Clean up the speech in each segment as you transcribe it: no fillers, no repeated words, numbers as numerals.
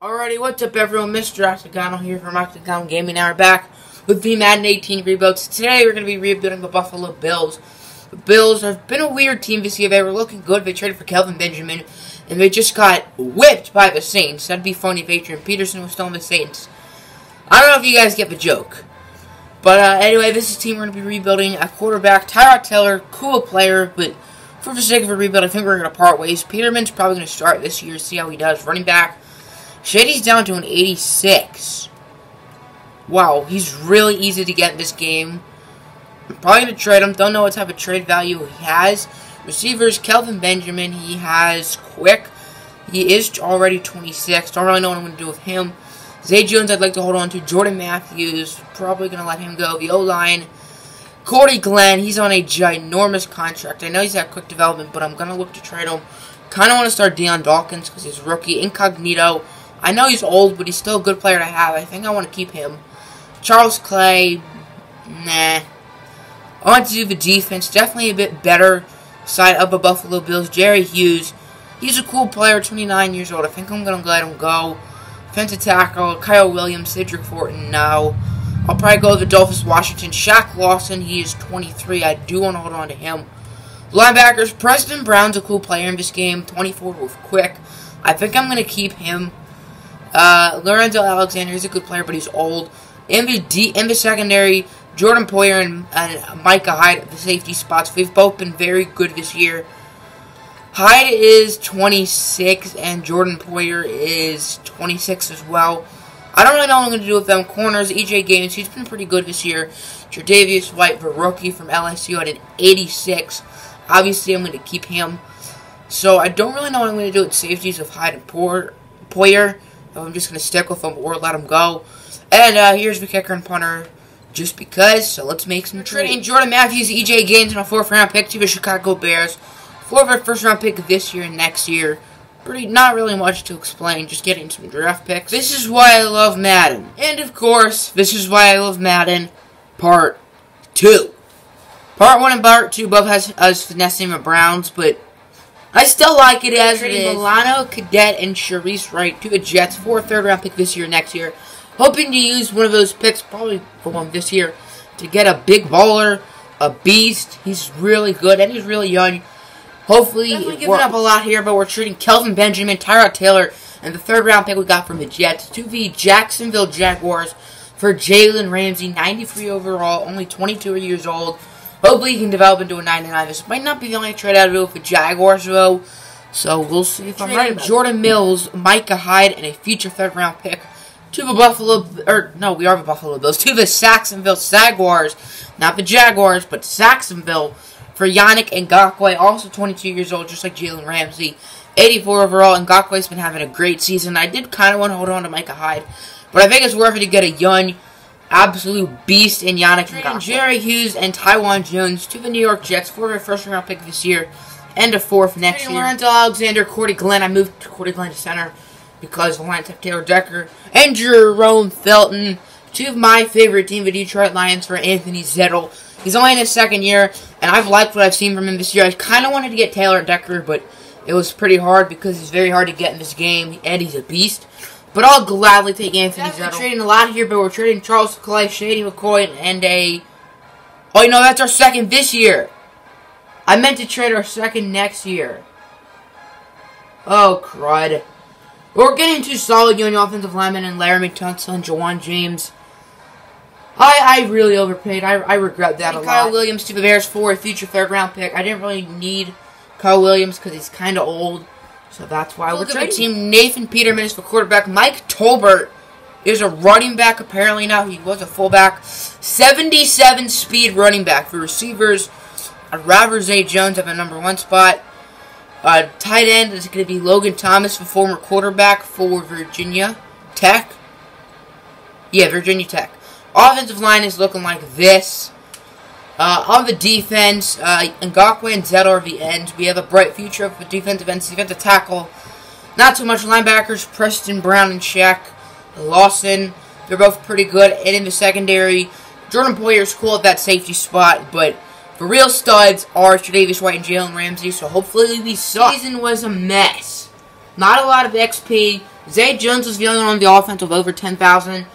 Alrighty, what's up everyone? Mr. Octagonal here from Octagon Gaming. Now we're back with the Madden 18 rebuilds. Today we're going to be rebuilding the Buffalo Bills. The Bills have been a weird team this year. They were looking good. They traded for Kelvin Benjamin, and they just got whipped by the Saints. That'd be funny if Adrian Peterson was still on the Saints. I don't know if you guys get the joke. But anyway, this is the team we're going to be rebuilding. A quarterback, Tyrod Taylor, cool player, but for the sake of a rebuild, I think we're going to part ways. Peterman's probably going to start this year, see how he does. Running back, Shady's down to an 86. Wow, he's really easy to get in this game. I'm probably going to trade him. Don't know what type of trade value he has. Receivers, Kelvin Benjamin, he has quick. He is already 26. Don't really know what I'm going to do with him. Zay Jones, I'd like to hold on to. Jordan Matthews, probably going to let him go. The O-line, Corey Glenn, he's on a ginormous contract. I know he's had quick development, but I'm going to look to trade him. Kind of want to start Deion Dawkins because he's rookie. Incognito, I know he's old, but he's still a good player to have. I think I want to keep him. Charles Clay, nah. I want to do the defense. Definitely a bit better side of the Buffalo Bills. Jerry Hughes, he's a cool player, 29 years old. I think I'm going to let him go. Defensive tackle, Kyle Williams, Cedric Fortin, no. I'll probably go with Adolphus Washington. Shaq Lawson, he is 23. I do want to hold on to him. Linebackers, Preston Brown's a cool player in this game, 24 with quick. I think I'm going to keep him. Lorenzo Alexander, he's a good player, but he's old. In the secondary, Jordan Poyer and Micah Hyde at the safety spots. They've both been very good this year. Hyde is 26, and Jordan Poyer is 26 as well. I don't really know what I'm going to do with them. Corners, EJ Gaines, he's been pretty good this year. Tre'Davious White, the rookie from LSU, at an 86. Obviously, I'm going to keep him. So, I don't really know what I'm going to do with safeties of Hyde and Poyer. I'm just going to stick with them or let them go. And here's the kicker and punter, just because. So let's make some trades. Trading Jordan Matthews, EJ Gaines, and a 4th round pick to the Chicago Bears. 4th 1st round pick this year and next year. Not really much to explain, just getting some draft picks. This is why I love Madden. And of course, this is why I love Madden Part 2. Part 1 and Part 2 both has us finessing the Browns, but I still like it as it is. Milano, Cadet, and Sharice Wright to the Jets for a 3rd round pick this year, next year. Hoping to use one of those picks, probably for one this year, to get a big baller, a beast. He's really good, and he's really young. Hopefully, we're giving up a lot here, but we're trading Kelvin Benjamin, Tyrod Taylor, and the 3rd round pick we got from the Jets to the Jacksonville Jaguars for Jalen Ramsey, 93 overall, only 22 years old. Hopefully he can develop into a 99. This might not be the only trade I'll do with the Jaguars, though. So we'll see if I'm right. Jordan Mills, Micah Hyde, and a future 3rd round pick to the we are the Buffalo Bills. To the Jacksonville Jaguars. Not the Jaguars, but Jacksonville for Yannick Ngakoue, also 22 years old, just like Jalen Ramsey. 84 overall, and Ngakoue's been having a great season. I did kind of want to hold on to Micah Hyde, but I think it's worth it to get a young, absolute beast in Yannick Ngakoue. Jerry Hughes and Tywan Jones to the New York Jets for their 1st round pick this year and a 4th next year. Lorenzo Alexander, Corey Glenn. I moved Corey Glenn to center because the Lions have Taylor Decker and Jerome Felton to my favorite team, the Detroit Lions, for Anthony Zettel. He's only in his 2nd year, and I've liked what I've seen from him this year. I kind of wanted to get Taylor Decker, but it was pretty hard because he's very hard to get in this game, and he's a beast. But I'll gladly take Anthony Zettel. We're trading a lot here, but we're trading Charles Clay, Shady McCoy, and a... Oh, you know, that's our 2nd this year. I meant to trade our 2nd next year. Oh, crud. We're getting 2 solid young offensive linemen in Laramie Tunsil and Jawan James. I really overpaid. I regret that a lot. Kyle Williams to the Bears for a future 3rd round pick. I didn't really need Kyle Williams because he's kind of old. So that's why we're trading. Team Nathan Peterman is the quarterback. Mike Tolbert is a running back apparently now. He was a fullback. 77 speed running back. For receivers, I'd rather Zay Jones at the number 1 spot. Tight end is going to be Logan Thomas, the former quarterback for Virginia Tech. Yeah, Virginia Tech. Offensive line is looking like this. On the defense, Ngakoue and Zettel are the ends. We have a bright future for defensive ends, defensive tackle. Not too much linebackers. Preston Brown and Shaq Lawson. They're both pretty good. And in the secondary, Jordan Poyer's cool at that safety spot, but the real studs are Tre'Davious White and Jalen Ramsey, so hopefully we suck. The season was a mess. Not a lot of XP. Zay Jones was the only one on the offense with over 10,000.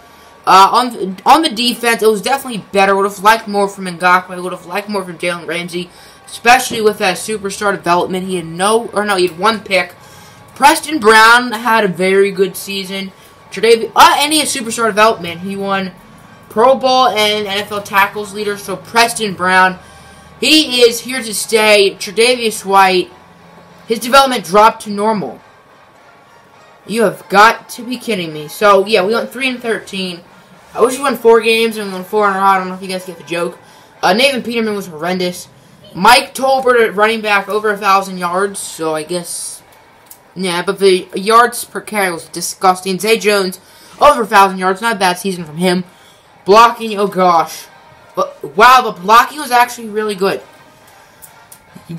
On the defense, it was definitely better. Would have liked more from Ngakoue. Would have liked more from Jalen Ramsey, especially with that superstar development. He had one pick. Preston Brown had a very good season. And he had superstar development. He won Pro Bowl and NFL tackles leader. So Preston Brown, he is here to stay. Tre'Davious White, his development dropped to normal. You have got to be kidding me. So yeah, we went 3-13. I wish we won 4 games and we won 4 in a row. I don't know if you guys get the joke. Nathan Peterman was horrendous. Mike Tolbert at running back over 1,000 yards. So I guess, yeah, but the yards per carry was disgusting. Zay Jones over 1,000 yards. Not a bad season from him. Blocking, oh gosh. But wow, the blocking was actually really good.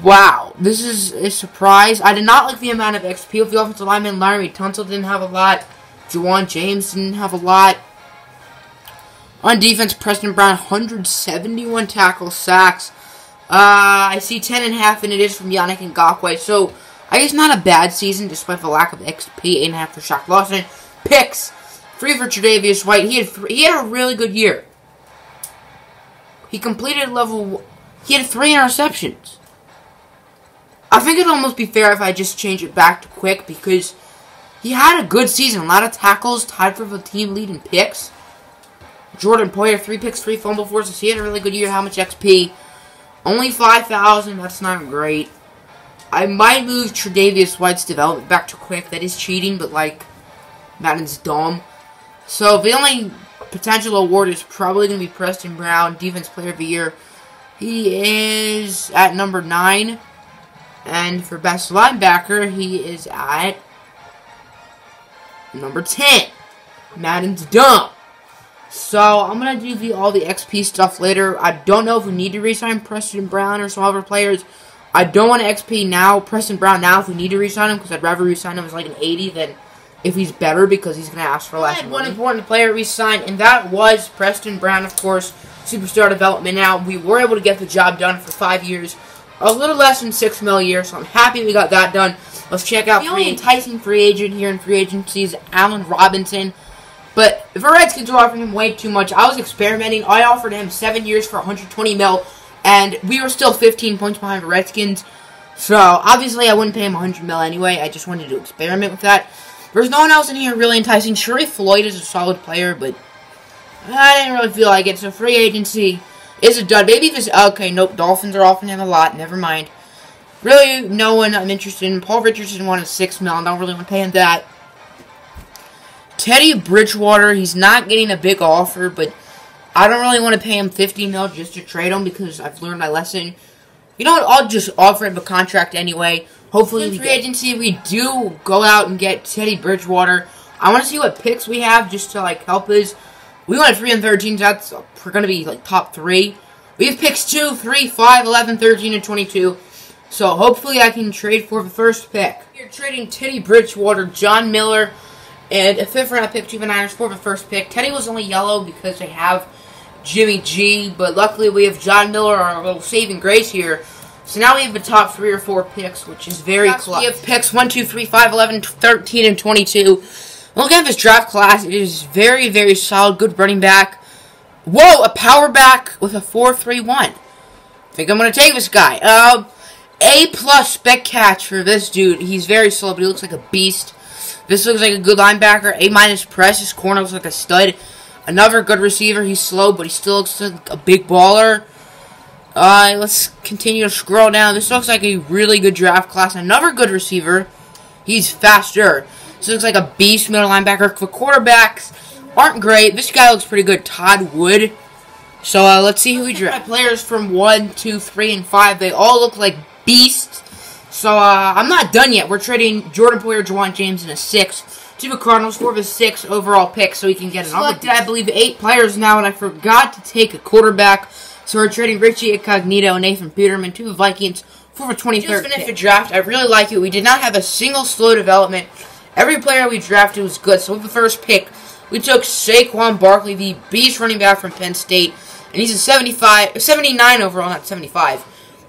Wow, this is a surprise. I did not like the amount of XP of the offensive lineman. Larry Tunsil didn't have a lot. Juwan James didn't have a lot. On defense, Preston Brown, 171 tackle sacks. I see 10.5, and it is from Yannick Ngakoue. So, I guess not a bad season, despite the lack of XP. 8.5 for Shaq Lawson. Picks, 3 for Tre'Davious White. He had a really good year. He completed he had 3 interceptions. I think it'd almost be fair if I just change it back to quick, because he had a good season. A lot of tackles, tied for the team lead in picks. Jordan Poyer, 3 picks, 3 fumble forces. He had a really good year. How much XP? Only 5,000. That's not great. I might move Tre'Davious White's development back to quick. That is cheating, but like, Madden's dumb. So the only potential award is probably going to be Preston Brown, Defense Player of the Year. He is at number 9. And for best linebacker, he is at number 10. Madden's dumb. So, I'm going to do all the XP stuff later. I don't know if we need to re-sign Preston Brown or some other players. I don't want to XP now, Preston Brown now if we need to re-sign him, because I'd rather re-sign him as like an 80 than if he's better, because he's going to ask for less money. One important player re-signed, and that was Preston Brown, of course. Superstar development now. We were able to get the job done for 5 years. A little less than $6 million a year, so I'm happy we got that done. Let's check out the only enticing free agent here in free agency is Allen Robinson. But the Redskins are offering him way too much. I was experimenting. I offered him 7 years for $120 million, and we were still 15 points behind the Redskins. So, obviously, I wouldn't pay him $100 million anyway. I just wanted to experiment with that. There's no one else in here really enticing. Sharif Floyd is a solid player, but I didn't really feel like it. So, free agency is a dud. Maybe this... Okay, nope. Dolphins are offering him a lot. Never mind. Really, no one I'm interested in. Paul Richardson wanted $6 million. I don't really want to pay him that. Teddy Bridgewater, he's not getting a big offer, but I don't really want to pay him $50 million just to trade him because I've learned my lesson. You know what? I'll just offer him a contract anyway. Hopefully, in free agency, we do go out and get Teddy Bridgewater. I want to see what picks we have just to like help us. We went 3-13. That's we're going to be like top 3. We have picks 2, 3, 5, 11, 13, and 22. So hopefully, I can trade for the first pick. You're trading Teddy Bridgewater, John Miller, and a 5th round pick to the Niners for the first pick. Teddy was only yellow because they have Jimmy G, but luckily we have John Miller, our little saving grace here. So now we have the top 3 or 4 picks, which is very close. We have picks 1, 2, 3, 5, 11, 13, and 22. Looking at this draft class, it is very, very solid. Good running back. Whoa, a power back with a 4.31. I think I'm going to take this guy. A+ spec catch for this dude. He's very slow, but he looks like a beast. This looks like a good linebacker. A- press. His corner looks like a stud. Another good receiver. He's slow, but he still looks like a big baller. Let's continue to scroll down. This looks like a really good draft class. Another good receiver. He's faster. This looks like a beast middle linebacker. The quarterbacks aren't great. This guy looks pretty good. Todd Wood. So, let's see who we draft. Players from 1, 2, 3, and 5. They all look like beasts. So, I'm not done yet. We're trading Jordan Poyer, Juwan James, and a 6 to the Cardinals for the 6th overall pick so we can get another. Selected, I believe, 8 players now, and I forgot to take a quarterback. So we're trading Richie Incognito and Nathan Peterman to the Vikings for the 23rd pick. Just finished the draft. I really like it. We did not have a single slow development. Every player we drafted was good. So with the first pick, we took Saquon Barkley, the beast running back from Penn State, and he's a 79 overall, not 75.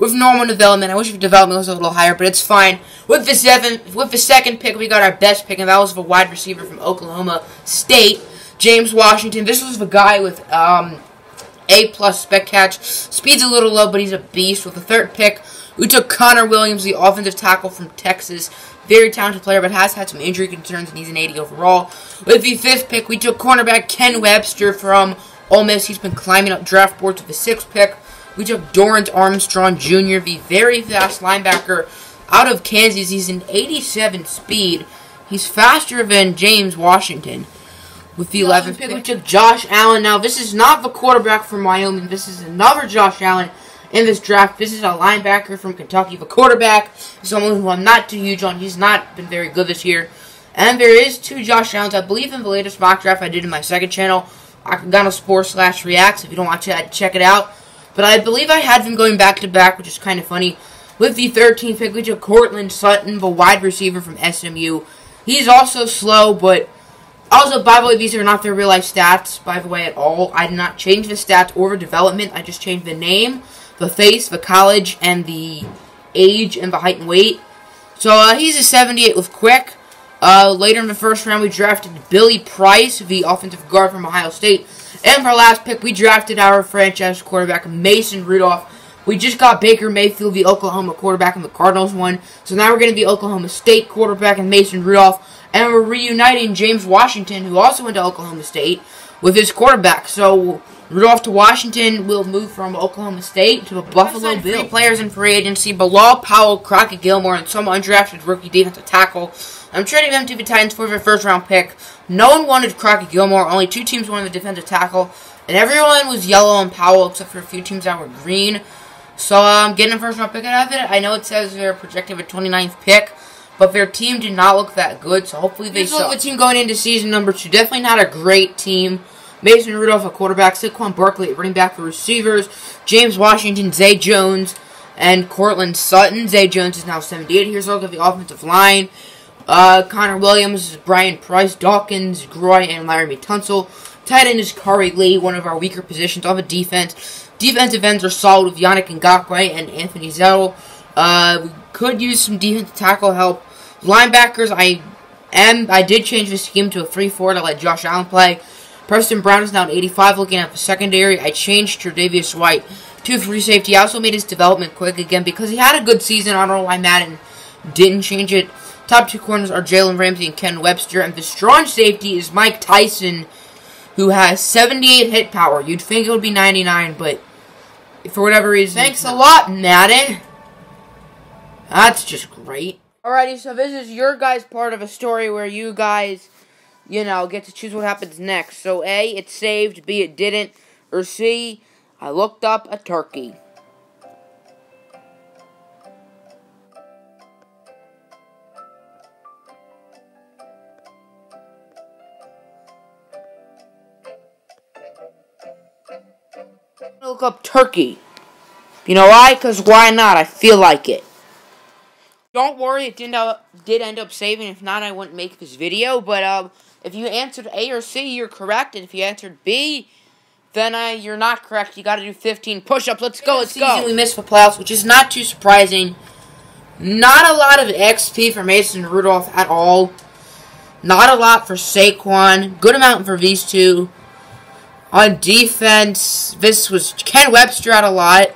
with normal development. I wish the development was a little higher, but it's fine. With the second pick, we got our best pick, and that was a wide receiver from Oklahoma State, James Washington. This was the guy with A+ spec catch. Speed's a little low, but he's a beast. With the third pick, we took Connor Williams, the offensive tackle from Texas. Very talented player, but has had some injury concerns, and he's an 80 overall. With the fifth pick, we took cornerback Ken Webster from Ole Miss. He's been climbing up draft boards. With the sixth pick, we took Dorrance Armstrong Jr., the very fast linebacker out of Kansas. He's an 87 speed. He's faster than James Washington. With the 11th pick, we took Josh Allen. Now, this is not the quarterback from Wyoming. This is another Josh Allen in this draft. This is a linebacker from Kentucky. The quarterback is someone who I'm not too huge on. He's not been very good this year. And there is two Josh Allens. I believe in the latest mock draft I did in my second channel, Akagano Sports/Reacts. If you don't watch it, check it out. But I believe I had them going back-to-back, which is kind of funny. With the 13th pick, we took Cortland Sutton, the wide receiver from SMU. He's also slow, but also, by the way, these are not their real-life stats, by the way, at all. I did not change the stats or the development. I just changed the name, the face, the college, and the age, and the height and weight. So, he's a 78 with quick. Later in the first round, we drafted Billy Price, the offensive guard from Ohio State. And for our last pick, we drafted our franchise quarterback, Mason Rudolph. We just got Baker Mayfield, the Oklahoma quarterback, and the Cardinals one. So now we're going to be Oklahoma State quarterback and Mason Rudolph. And we're reuniting James Washington, who also went to Oklahoma State, with his quarterback. So Rudolph to Washington will move from Oklahoma State to the Buffalo Bills. 3 players in free agency: Bilal Powell, Crockett Gilmore, and some undrafted rookie defensive tackle. I'm trading them to the Titans for their first-round pick. No one wanted Crockett Gilmore. Only 2 teams wanted the defensive tackle. And everyone was yellow on Powell, except for a few teams that were green. So I'm getting a first-round pick out of it. I know it says they're projecting a 29th pick, but their team did not look that good, so hopefully they suck. The team going into season number 2. Definitely not a great team. Mason Rudolph, a quarterback. Saquon Barkley at running back for receivers. James Washington, Zay Jones, and Cortland Sutton. Zay Jones is now 78 years old. Of the offensive line. Connor Williams, Brian Price, Dawkins, Groy, and Laramie Tunsil. Tight end is Kari Lee, one of our weaker positions on the defense. Defensive ends are solid with Yannick Ngakoue and Anthony Zettel. We could use some defensive tackle help. Linebackers, I did change the scheme to a 3-4 to let Josh Allen play. Preston Brown is now an 85. Looking at the secondary, I changed Tre'Davious White to free safety. I also made his development quick again because he had a good season. I don't know why Madden didn't change it. Top 2 corners are Jalen Ramsey and Ken Webster. And the strong safety is Mike Tyson, who has 78 hit power. You'd think it would be 99, but for whatever reason. Thanks a lot, Madden. That's just great. Alrighty, so this is your guys' part of a story where you guys, get to choose what happens next. So A, it saved, B, it didn't, or C, I looked up a turkey. Look up turkey. You know why? Because why not? I feel like it. Don't worry, it did end up saving. If not, I wouldn't make this video. But if you answered A or C, you're correct. And if you answered B, then you're not correct. You got to do 15 push-ups. Let's go, let's go. We missed the playoffs, which is not too surprising. Not a lot of XP for Mason Rudolph at all. Not a lot for Saquon. Good amount for these two. On defense, this was Ken Webster had a lot.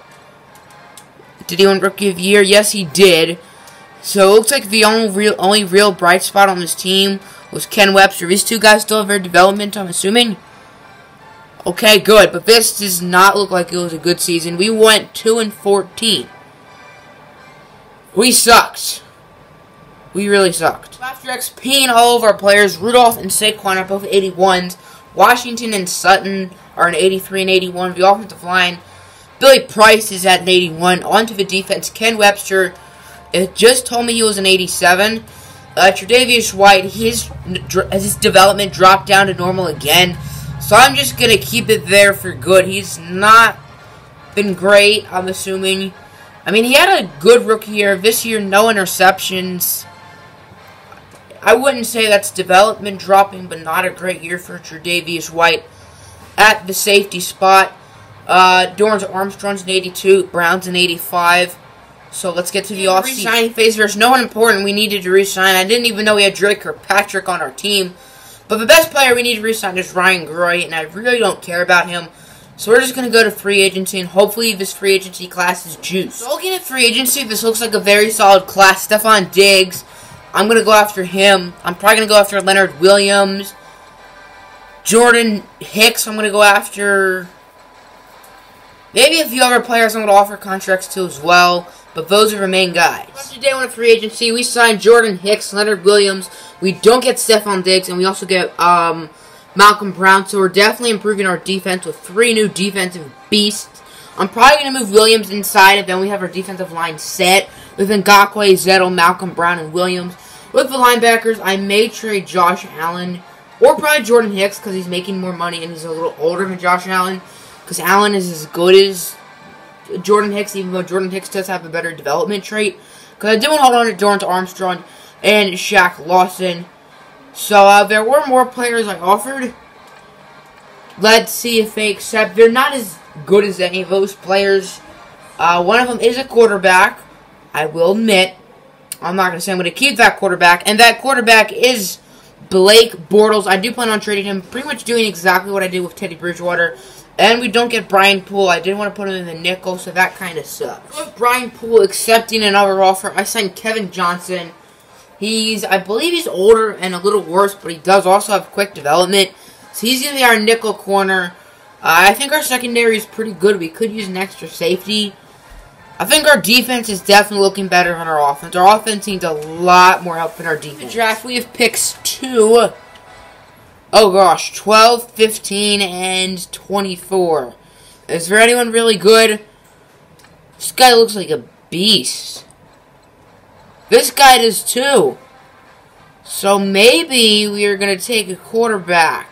Did he win Rookie of the Year? Yes, he did. So it looks like the only real bright spot on this team was Ken Webster. These two guys still have their development, I'm assuming. Okay, good. But this does not look like it was a good season. We went 2-14. We sucked. We really sucked. After XPing all of our players, Rudolph and Saquon are both 81s. Washington and Sutton are an 83 and 81. The offensive line, Billy Price is at an 81. On to the defense, Ken Webster. It just told me he was an 87. Tre'Davious White, his development dropped down to normal again. So I'm just going to keep it there for good. He's not been great, I'm assuming. I mean, he had a good rookie year. This year, no interceptions. I wouldn't say that's development dropping, but not a great year for Tre'Davious White at the safety spot. Dorrance Armstrong's an 82. Brown's an 85. So let's get to the off-signing phase. There's no one important we needed to re-sign. I didn't even know we had Drake Kirkpatrick on our team. But the best player we need to re-sign is Ryan Gray, and I really don't care about him. So we're just going to go to free agency, and hopefully this free agency class is juice. So looking at free agency, this looks like a very solid class. Stephon Diggs, I'm going to go after him. I'm probably going to go after Leonard Williams. Jordan Hicks, I'm going to go after. Maybe a few other players I'm going to offer contracts to as well. But those are the main guys. After day one of free agency, we signed Jordan Hicks, Leonard Williams. We don't get Stephon Diggs, and we also get Malcolm Brown. So we're definitely improving our defense with 3 new defensive beasts. I'm probably going to move Williams inside, and then we have our defensive line set with Ngakoue, Zettel, Malcolm Brown, and Williams. With the linebackers, I may trade Josh Allen, or probably Jordan Hicks, because he's making more money, and he's a little older than Josh Allen, because Allen is as good as Jordan Hicks, even though Jordan Hicks does have a better development trait. Because I do want to hold on to Dorrance Armstrong and Shaq Lawson. So there were more players I offered. Let's see if they accept. They're not as good as any of those players. One of them is a quarterback. I will admit. I'm not going to say I'm going to keep that quarterback. And that quarterback is Blake Bortles. I do plan on trading him. Pretty much doing exactly what I did with Teddy Bridgewater. And we don't get Brian Poole. I didn't want to put him in the nickel, so that kind of sucks. With Brian Poole accepting another offer, I signed Kevin Johnson. I believe he's older and a little worse, but he does also have quick development. So he's going to be our nickel corner. I think our secondary is pretty good. We could use an extra safety. I think our defense is definitely looking better than our offense. Our offense needs a lot more help than our defense. In the draft, we have picks 2. Oh gosh, 12, 15, and 24. Is there anyone really good? This guy looks like a beast. This guy does too. So maybe we are going to take a quarterback.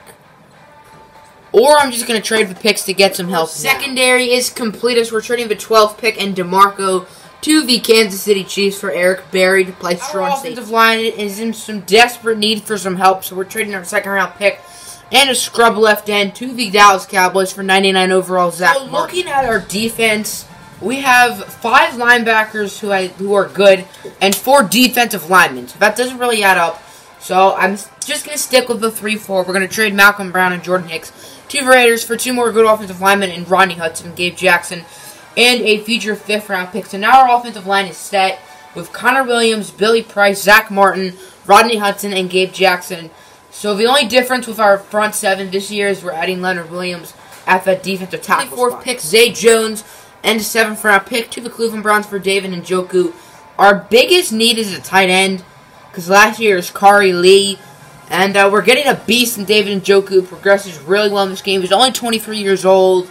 Or I'm just going to trade the picks to get some help. Secondary is complete as we're trading the 12th pick and DeMarco to the Kansas City Chiefs for Eric Berry to play strong safety. Our offensive line is in some desperate need for some help, so we're trading our second-round pick and a scrub left end to the Dallas Cowboys for 99 overall Zach Martin. Looking at our defense, we have 5 linebackers who are good and 4 defensive linemen. So that doesn't really add up. So I'm just going to stick with the 3-4. We're going to trade Malcolm Brown and Jordan Hicks to the Raiders for 2 more good offensive linemen in Rodney Hudson and Gabe Jackson, and a future 5th-round pick. So now our offensive line is set with Connor Williams, Billy Price, Zach Martin, Rodney Hudson, and Gabe Jackson. So the only difference with our front 7 this year is we're adding Leonard Williams at the defensive tackle 4th pick, Zay Jones, and a 7th-round pick to the Cleveland Browns for David Njoku. Our biggest need is a tight end, because last year is Kari Lee. And we're getting a beast in David Njoku, who progresses really well in this game. He's only 23 years old.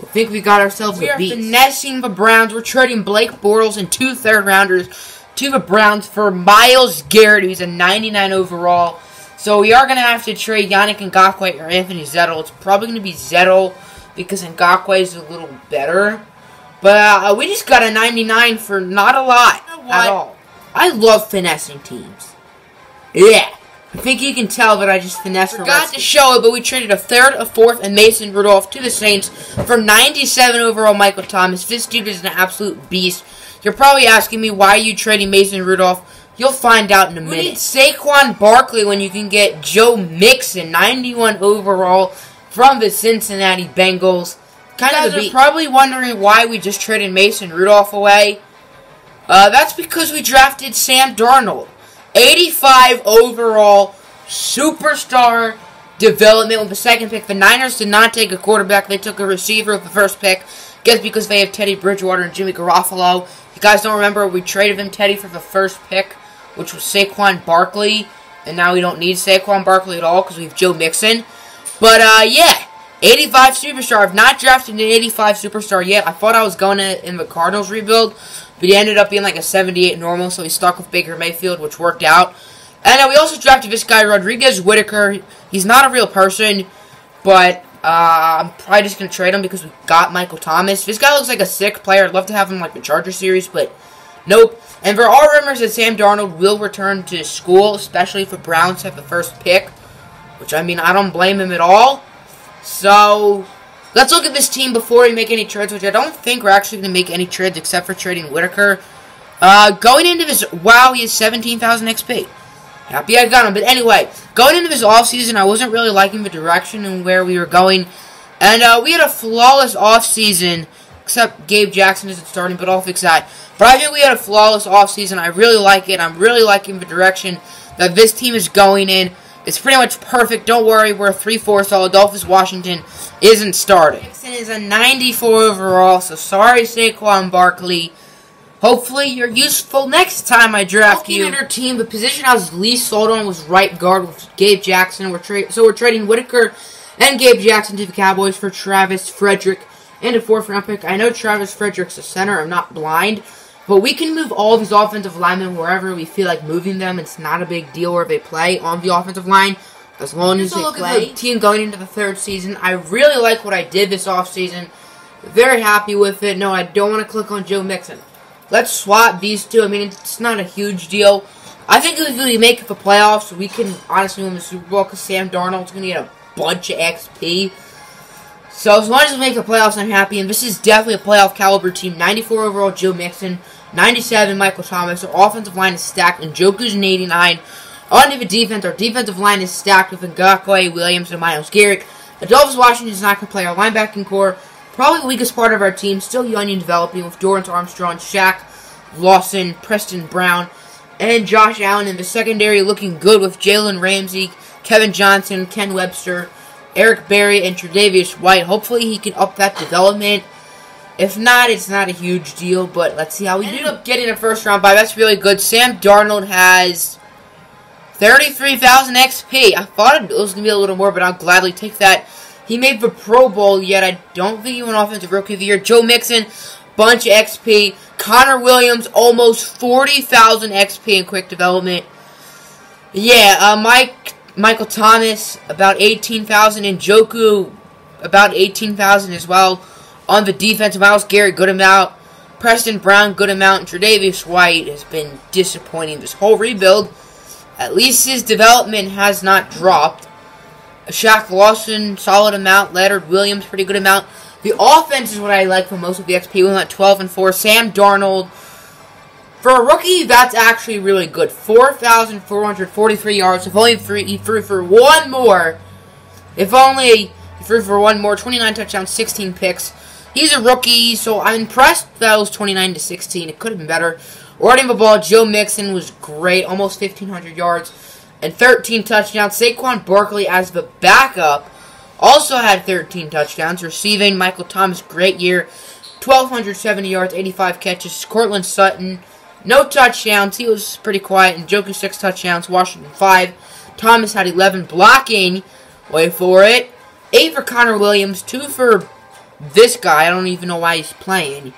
I think we got ourselves a beast. We are finessing the Browns. We're trading Blake Bortles and 2 third-rounders to the Browns for Myles Garrett, who's a 99 overall. So we are going to have to trade Yannick Ngakoue or Anthony Zettel. It's probably going to be Zettel because Ngakoue is a little better. But we just got a 99 for not a lot at all. I love finessing teams. Yeah. I think you can tell that I just finessed. Forgot to show it, but we traded a 3rd, a 4th, and Mason Rudolph to the Saints for 97 overall Michael Thomas. This dude is an absolute beast. You're probably asking me, why are you trading Mason Rudolph? You'll find out in a minute. We need Saquon Barkley when you can get Joe Mixon, 91 overall from the Cincinnati Bengals. Kind of. You're probably wondering why we just traded Mason Rudolph away. That's because we drafted Sam Darnold. 85 overall, superstar development with the 2nd pick. The Niners did not take a quarterback. They took a receiver with the 1st pick. Guess because they have Teddy Bridgewater and Jimmy Garoppolo. If you guys don't remember, we traded him Teddy for the 1st pick, which was Saquon Barkley. And now we don't need Saquon Barkley at all because we have Joe Mixon. But, yeah, 85 superstar. I've not drafted an 85 superstar yet. I thought I was going to in the Cardinals rebuild. But he ended up being like a 78 normal, so he stuck with Baker Mayfield, which worked out. And we also drafted this guy, Rodriguez Whitaker. He's not a real person, but I'm probably just going to trade him because we got Michael Thomas. This guy looks like a sick player. I'd love to have him like the Charger series, but nope. And there are rumors that Sam Darnold will return to school, especially if the Browns have the 1st pick, which, I mean, I don't blame him at all. So Let's look at this team before we make any trades, which I don't think we're actually going to make any trades except for trading Whitaker. Going into this, wow, he has 17,000 XP. Happy I got him. But anyway, going into this offseason, I wasn't really liking the direction and where we were going. And we had a flawless offseason, except Gabe Jackson isn't starting, but I'll fix that. But I think we had a flawless offseason. I really like it. I'm really liking the direction that this team is going in. It's pretty much perfect. Don't worry, we're 3-4, so Adolphus Washington isn't starting. Jackson is a 94 overall, so sorry, Saquon Barkley. Hopefully, you're useful next time I draft you. Looking at our team, the position I was least sold on was right guard with Gabe Jackson. We're trading Whitaker and Gabe Jackson to the Cowboys for Travis Frederick and a 4th-round pick. I know Travis Frederick's a center. I'm not blind. But we can move all these offensive linemen wherever we feel like moving them. It's not a big deal where they play on the offensive line, as long as they play. The team going into the 3rd season, I really like what I did this offseason. Very happy with it. No, I don't want to click on Joe Mixon. Let's swap these two. I mean, it's not a huge deal. I think if we make it the playoffs, we can honestly win the Super Bowl because Sam Darnold's going to get a bunch of XP. So as long as we make the playoffs, I'm happy. And this is definitely a playoff caliber team. 94 overall, Joe Mixon. 97, Michael Thomas. Our offensive line is stacked. And Njoku's an 89. On to the defense. Our defensive line is stacked with Ngakoue, Williams, and Myles Garrett. Adolphus Washington is not going to play our linebacking core. Probably the weakest part of our team. Still young and developing with Dorrance Armstrong, Shaq Lawson, Preston Brown, and Josh Allen in the secondary looking good with Jalen Ramsey, Kevin Johnson, Ken Webster, Eric Berry, and Tre'Davious White. Hopefully he can up that development. If not, it's not a huge deal, but let's see how we ended up getting a 1st-round bye. That's really good. Sam Darnold has 33,000 XP. I thought it was going to be a little more, but I'll gladly take that. He made the Pro Bowl, yet I don't think he went Offensive Rookie of the Year. Joe Mixon, bunch of XP. Connor Williams, almost 40,000 XP in quick development. Yeah, Michael Thomas, about 18,000. Njoku, about 18,000 as well. On the defense, Myles Garrett, good amount. Preston Brown, good amount. And Tre'Davious White has been disappointing this whole rebuild. At least his development has not dropped. Shaq Lawson, solid amount. Leonard Williams, pretty good amount. The offense is what I like for most of the XP. We went 12-4. Sam Darnold, for a rookie, that's actually really good. 4,443 yards. If only he threw for one more. If only he threw for one more. 29 touchdowns, 16 picks. He's a rookie, so I'm impressed that it was 29-16. It could have been better. Running the ball, Joe Mixon was great. Almost 1,500 yards and 13 touchdowns. Saquon Barkley as the backup also had 13 touchdowns. Receiving, Michael Thomas, great year. 1,270 yards, 85 catches. Cortland Sutton, no touchdowns. He was pretty quiet. And Njoku, 6 touchdowns. Washington, 5. Thomas had 11 blocking. Wait for it. 8 for Connor Williams. 2 for this guy. I don't even know why he's playing.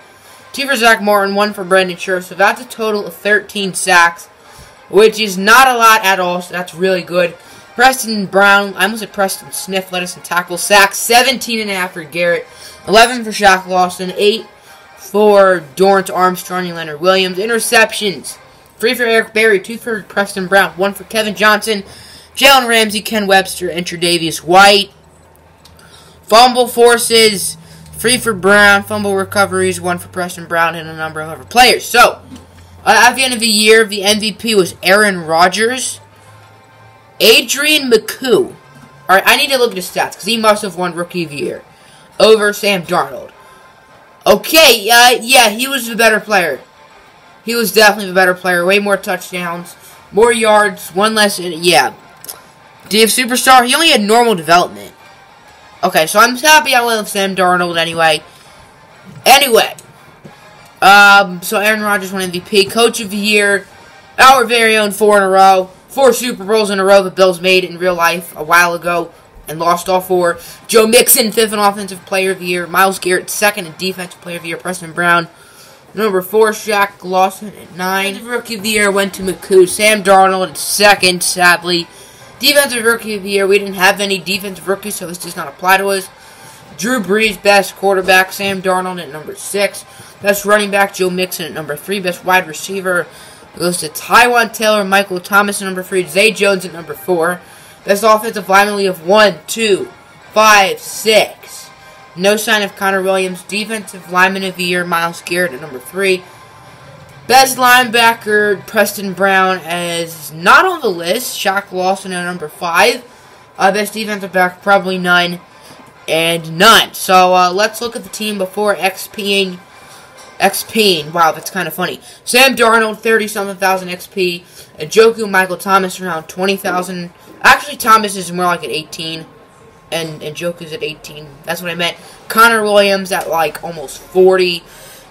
2 for Zach Martin. 1 for Brandon Scherf. So that's a total of 13 sacks, which is not a lot at all. So that's really good. Preston Brown, I almost said Preston Smith, led us in tackles. Sacks, 17.5 for Garrett. 11 for Shaq Lawson. 8 for Dorrance Armstrong and Leonard Williams. Interceptions, 3 for Eric Berry. 2 for Preston Brown. 1 for Kevin Johnson. Jalen Ramsey, Ken Webster, and Tre'Davious White. Fumble forces, 3 for Brown. Fumble recoveries, 1 for Preston Brown, and a number of other players. So, at the end of the year, the MVP was Aaron Rodgers. Adrian McCoo. Alright, I need to look at his stats, because he must have won Rookie of the Year over Sam Darnold. Okay, yeah, he was the better player. He was definitely the better player. Way more touchdowns, more yards, 1 less, yeah. Do you have Superstar? He only had normal development. Okay, so I'm happy I went with Sam Darnold anyway. So Aaron Rodgers won MVP. Coach of the Year, our very own 4 in a row. 4 Super Bowls in a row the Bills made in real life a while ago and lost all 4. Joe Mixon, 5th in Offensive Player of the Year. Myles Garrett, 2nd in Defensive Player of the Year. Preston Brown, number 4. Shaq Lawson at 9. Rookie of the Year went to McCoo. Sam Darnold at 2nd, sadly. Defensive Rookie of the Year, we didn't have any defensive rookies, so this does not apply to us. Drew Brees, best quarterback. Sam Darnold at number 6. Best running back, Joe Mixon at number 3. Best wide receiver goes to Tyrod Taylor, Michael Thomas at number 3. Zay Jones at number 4. Best offensive lineman, we have 1, 2, 5, 6, No sign of Connor Williams. Defensive lineman of the year, Myles Garrett at number 3. Best linebacker, Preston Brown, is not on the list. Shaq Lawson at number 5. Best defensive back, probably none. And none. So let's look at the team before XPing. Wow, that's kind of funny. Sam Darnold, 30-something thousand XP. Njoku, Michael Thomas, around 20,000. Actually, Thomas is more like at 18. And Njoku's at 18. That's what I meant. Connor Williams at like almost 40.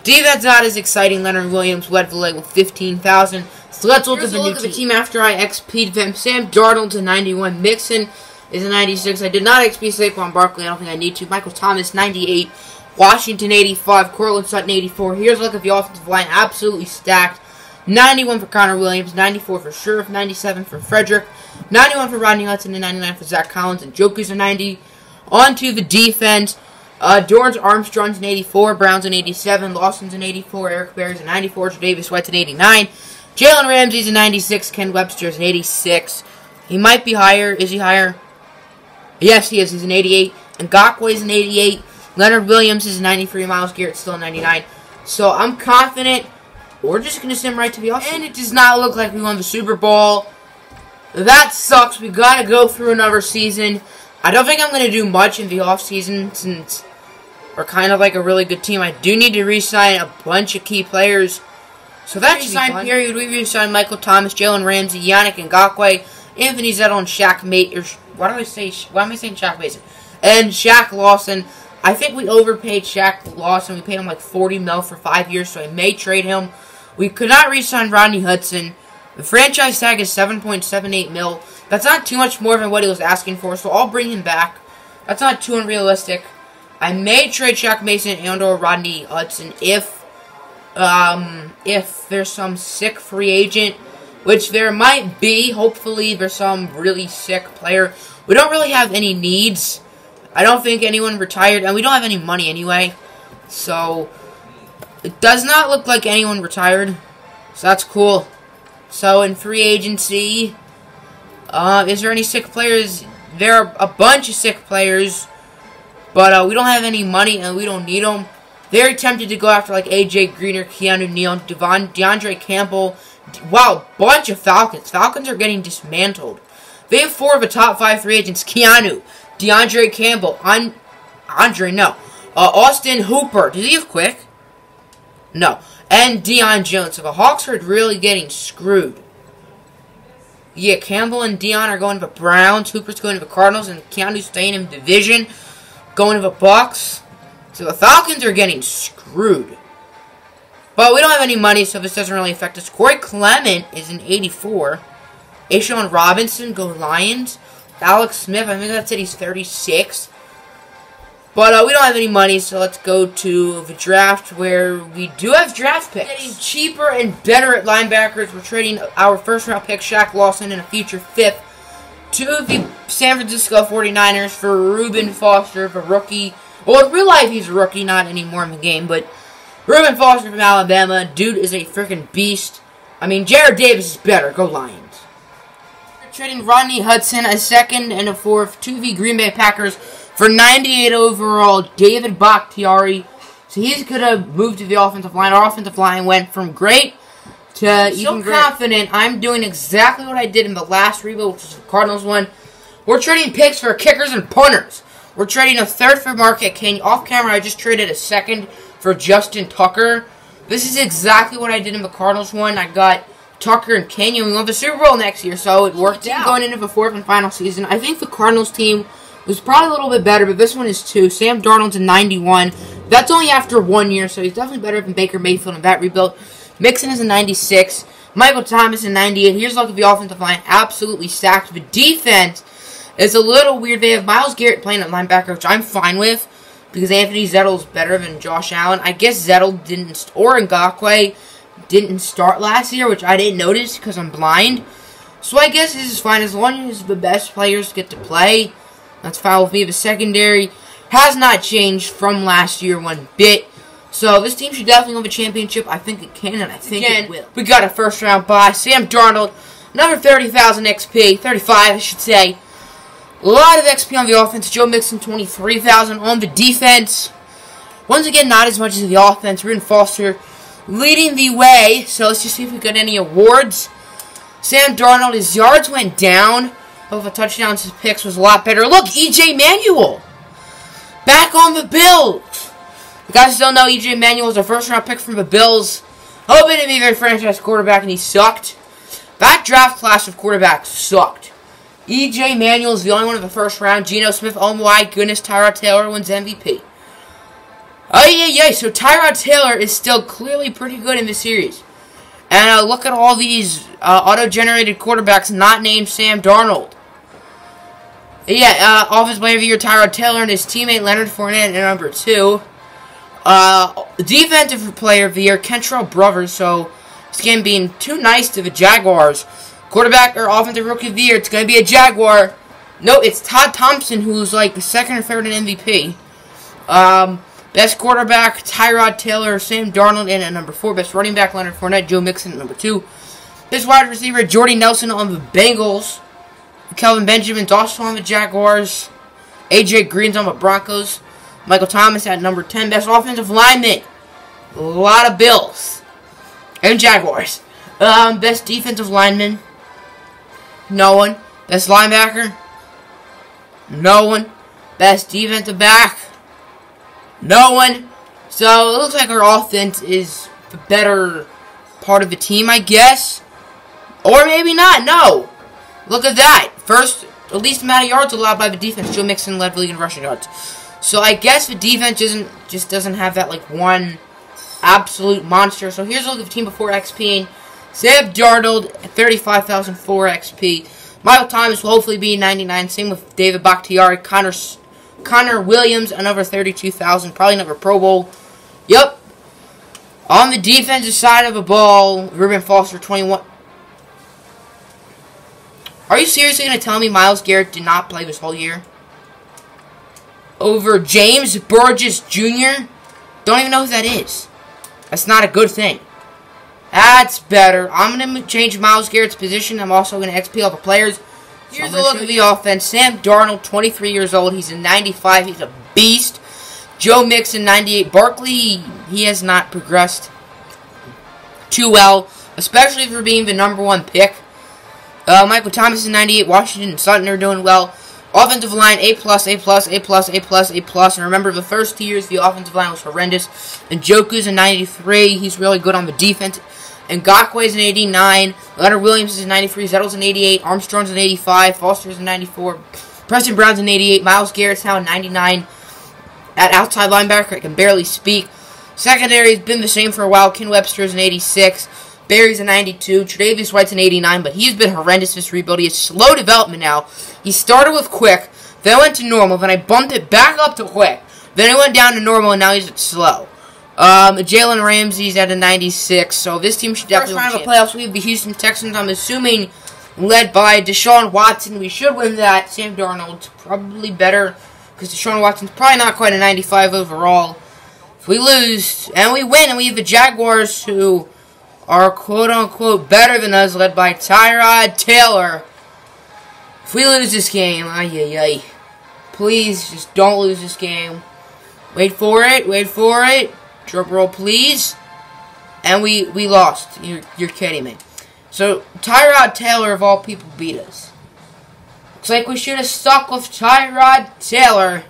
Defense not as exciting. Leonard Williams led the leg with 15,000. So let's look at the team after I XP'd them. Sam Darnold's a 91. Mixon is a 96. I did not XP Saquon Barkley. I don't think I need to. Michael Thomas, 98. Washington, 85. Cortland Sutton, 84. Here's a look at the offensive line. Absolutely stacked. 91 for Connor Williams. 94 for Scherf. 97 for Frederick. 91 for Rodney Hudson. And 99 for Zach Collins. And Njoku's a 90. On to the defense. Dorrance Armstrong's an 84, Brown's an 87, Lawson's an 84, Eric Berry's an 94, Tre'Davious White's an 89, Jalen Ramsey's an 96, Ken Webster's an 86. He might be higher. Is he higher? Yes, he is. He's an 88. Ngakwe's an 88. Leonard Williams is a 93. Myles Garrett's still a 99. So I'm confident we're just going to send him right to the offseason. And it does not look like we won the Super Bowl. That sucks. We got to go through another season. I don't think I'm going to do much in the offseason since we're kind of like a really good team. I do need to re-sign a bunch of key players. So that re-sign period, we re-signed Michael Thomas, Jalen Ramsey, Yannick Ngakoue, Anthony Zettel, and Shaq Mason. Why am I saying Shaq Mason? And Shaq Lawson. I think we overpaid Shaq Lawson. We paid him like $40 million for 5 years, so I may trade him. We could not re-sign Rodney Hudson. The franchise tag is $7.78 million. That's not too much more than what he was asking for, so I'll bring him back. That's not too unrealistic. I may trade Shaq Mason and or Rodney Hudson if there's some sick free agent, which there might be. Hopefully there's some really sick player. We don't really have any needs. I don't think anyone retired, and we don't have any money anyway. So it does not look like anyone retired. So that's cool. So in free agency, is there any sick players? There are a bunch of sick players, but we don't have any money and we don't need them. They're tempted to go after like AJ Green or Keanu Neal, DeAndre Campbell. Wow, bunch of Falcons. Falcons are getting dismantled. They have 4 of the top 5 free agents. Keanu, DeAndre Campbell, Austin Hooper. Did he have quick? No. And Deion Jones. So the Hawks are really getting screwed. Yeah, Campbell and Deion are going to the Browns. Hooper's going to the Cardinals. And Keanu's staying in the division. Going to the Bucks. So the Falcons are getting screwed. But we don't have any money, so this doesn't really affect us. Corey Clement is an 84. Ashawn Robinson, go Lions. Alex Smith, I think that's it. He's 36. But we don't have any money, so let's go to the draft where we do have draft picks. Getting cheaper and better at linebackers. We're trading our first-round pick, Shaq Lawson, and a future 5th to the San Francisco 49ers for Reuben Foster, the rookie. Well, in real life, he's a rookie, not anymore in the game, but Reuben Foster from Alabama. Dude is a freaking beast. I mean, Jared Davis is better. Go Lions. We're trading Rodney Hudson, a 2nd and a 4th to the Green Bay Packers for 98 overall, David Bakhtiari. So he's going to move to the offensive line. Our offensive line went from great to even great. Confident I'm doing exactly what I did in the last rebuild, which was the Cardinals one. We're trading picks for kickers and punters. We're trading a 3rd for Marquette King. Off camera, I just traded a 2nd for Justin Tucker. This is exactly what I did in the Cardinals one. I got Tucker and King, and we won the Super Bowl next year, so it worked out. Going into the 4th and final season, I think the Cardinals team was probably a little bit better, but this one is 2. Sam Darnold's a 91. That's only after 1 year, so he's definitely better than Baker Mayfield in that rebuild. Mixon is a 96. Michael Thomas a 98. Here's a look at the offensive line. Absolutely stacked. The defense is a little weird. They have Myles Garrett playing at linebacker, which I'm fine with, because Anthony Zettel is better than Josh Allen. I guess Zettel didn't, or Ngakoue didn't start last year, which I didn't notice because I'm blind. So I guess this is fine as long as the best players get to play. That's fine with me. The secondary has not changed from last year one bit. So this team should definitely win the championship. I think it can, and I think it will. We got a first-round bye. Sam Darnold, another 30,000 XP. 35, I should say. A lot of XP on the offense. Joe Mixon, 23,000 on the defense. Once again, not as much as the offense. Reuben Foster leading the way. So let's just see if we got any awards. Sam Darnold, his yards went down. Both the touchdowns, his picks was a lot better. Look, EJ Manuel back on the Bills. You guys don't know EJ Manuel was a first-round pick from the Bills. Hoping to be their franchise quarterback, and he sucked. That draft class of quarterbacks sucked. EJ Manuel is the only one in the first round. Geno Smith, oh my goodness, Tyrod Taylor wins MVP. Oh, yeah. So Tyrod Taylor is still clearly pretty good in this series. And look at all these auto-generated quarterbacks not named Sam Darnold. Yeah, Offensive Player of the Year, Tyrod Taylor, and his teammate Leonard Fournette at number 2. Defensive Player of the Year, Kentrell Brothers. So this game being too nice to the Jaguars. Quarterback or Offensive Rookie of the Year, it's going to be a Jaguar. No, it's Todd Thompson, who's like the second or third in MVP. Best quarterback, Tyrod Taylor, Sam Darnold in at number 4. Best running back, Leonard Fournette, Joe Mixon at number 2. Best wide receiver, Jordy Nelson on the Bengals. Kelvin Benjamin's also on the Jaguars. AJ Green's on the Broncos. Michael Thomas at number 10. Best offensive lineman, a lot of Bills and Jaguars. Best defensive lineman, no one. Best linebacker, no one. Best defensive back, no one. So it looks like our offense is the better part of the team, I guess. Or maybe not, no. Look at that. First, the least amount of yards allowed by the defense. Joe Mixon led the league in rushing yards. So I guess the defense doesn't have that like one absolute monster. So here's a look at the team before XPing. Sam Darnold, 35,004 XP. Michael Thomas will hopefully be 99. Same with David Bakhtiari. Connor Williams, another 32,000. Probably another Pro Bowl. Yep. On the defensive side of the ball, Reuben Foster, 21. Are you seriously going to tell me Myles Garrett did not play this whole year? Over James Burgess Jr.? Don't even know who that is. That's not a good thing. That's better. I'm going to change Myles Garrett's position. I'm also going to XP all the players. Here's a look at the offense. Sam Darnold, 23 years old. He's a 95. He's a beast. Joe Mixon, 98. Barkley, he has not progressed too well, especially for being the #1 pick. Michael Thomas is 98. Washington and Sutton are doing well. Offensive line, A+, A+, A+, A+, A+. And remember, the first 2 years, the offensive line was horrendous. And Njoku's a 93. He's really good on the defense. And Ngakoue is an 89. Leonard Williams is a 93. Zettle's an 88. Armstrong's an 85. Foster's a 94. Preston Brown's an 88. Myles Garrett's now a 99. At outside linebacker, I can barely speak. Secondary has been the same for a while. Ken Webster's an 86. Barry's a 92. Tre'Davious White's an 89, but he's been horrendous this rebuild. He has slow development now. He started with quick, then went to normal, then I bumped it back up to quick. Then it went down to normal, and now he's at slow. Jalen Ramsey's at a 96, so this team should definitely win. First round of playoffs, we have the Houston Texans, I'm assuming, led by Deshaun Watson. We should win that. Sam Darnold's probably better, because Deshaun Watson's probably not quite a 95 overall. If we lose, and we win, and we have the Jaguars, who are quote-unquote better than us, led by Tyrod Taylor. If we lose this game, ay. Please, just don't lose this game. Wait for it. Drum roll, please. And we lost. You're kidding me. So, Tyrod Taylor, of all people, beat us. Looks like we should have stuck with Tyrod Taylor.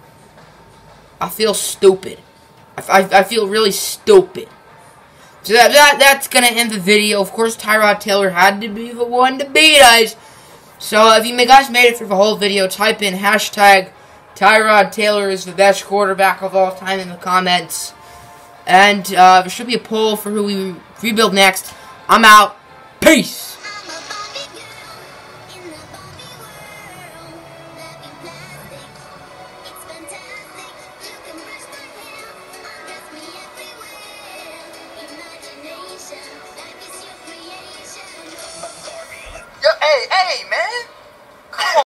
I feel stupid. I feel really stupid. So that's going to end the video. Of course, Tyrod Taylor had to be the one to beat us. So if you guys made it through the whole video, type in hashtag Tyrod Taylor is the best quarterback of all time in the comments. And there should be a poll for who we rebuild next. I'm out. Peace. Hey, man.